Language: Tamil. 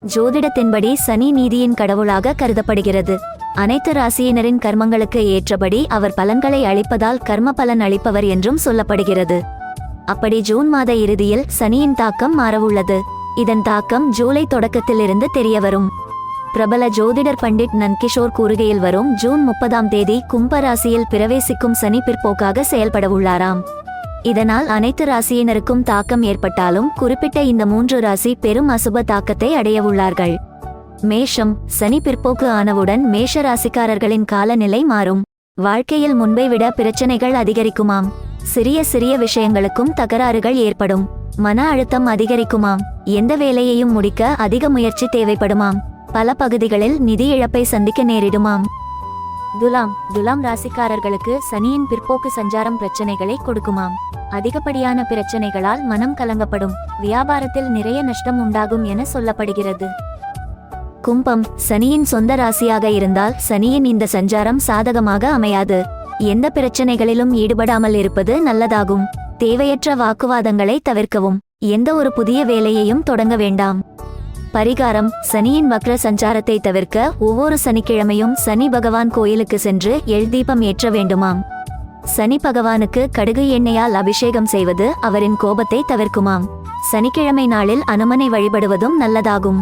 ஜோதிடத்தின்படி சனி நீதியின் கடவுளாக கருதப்படுகிறது. அனைத்து ராசியினரின் கர்மங்களுக்கு ஏற்றபடி அவர் பலன்களை அளிப்பதால் கர்ம பலன் அளிப்பவர் என்றும் சொல்லப்படுகிறது. அப்படி ஜூன் மாத இறுதியில் சனியின் தாக்கம் மாறவுள்ளது. இதன் தாக்கம் ஜூலை தொடக்கத்திலிருந்து தெரியவரும். பிரபல ஜோதிடர் பண்டிட் நந்த்கிஷோர் கூறுகையில் வரும் ஜூன் 30ஆம் தேதி கும்ப ராசியில் பிரவேசிக்கும் சனி பிற்போக்காக செயல்படவுள்ளாராம். இதனால் அனைத்து ராசியினருக்கும் தாக்கம் ஏற்பட்டாலும் குறிப்பிட்ட இந்த 3 ராசி பெரும் அசுப தாக்கத்தை அடையவுள்ளார்கள். மேஷம். சனி பிற்போக்கு ஆனவுடன் மேஷ ராசிக்காரர்களின் காலநிலை மாறும். வாழ்க்கையில் முன்பை விட பிரச்சனைகள் அதிகரிக்குமாம். சிறிய சிறிய விஷயங்களுக்கும் தகராறுகள் ஏற்படும். மன அழுத்தம் அதிகரிக்குமாம். எந்த வேலையையும் முடிக்க அதிக முயற்சி தேவைப்படுமாம். பல பகுதிகளில் நிதி இழப்பை சந்திக்க நேரிடுமாம். துலாம் ராசிக்காரர்களுக்கு சனியின் பிற்போக்கு சஞ்சாரம் பிரச்சனைகளை கொடுக்குமாம். அதிகப்படியான பிரச்சனைகளால் மனம் கலங்கப்படும். வியாபாரத்தில் நிறைய நஷ்டம் உண்டாகும் என சொல்லப்படுகிறது. கும்பம். சனியின் சொந்த ராசியாக இருந்தால் சனியின் இந்த சஞ்சாரம் சாதகமாக அமையாது. எந்த பிரச்சனைகளிலும் ஈடுபடாமல் இருப்பது நல்லதாகும். தேவையற்ற வாக்குவாதங்களை தவிர்க்கவும். எந்த ஒரு புதிய வேலையையும் தொடங்க வேண்டாம். பரிகாரம். சனியின் வக்ர சஞ்சாரத்தை தவிர்க்க ஒவ்வொரு சனிக்கிழமையும் சனி பகவான் கோயிலுக்கு சென்று எள் தீபம் ஏற்ற வேண்டுமாம். சனி பகவானுக்கு கடுகு எண்ணெயால் அபிஷேகம் செய்வது அவரின் கோபத்தை தவிர்க்குமாம். சனிக்கிழமை நாளில் அனுமனை வழிபடுவதும் நல்லதாகும்.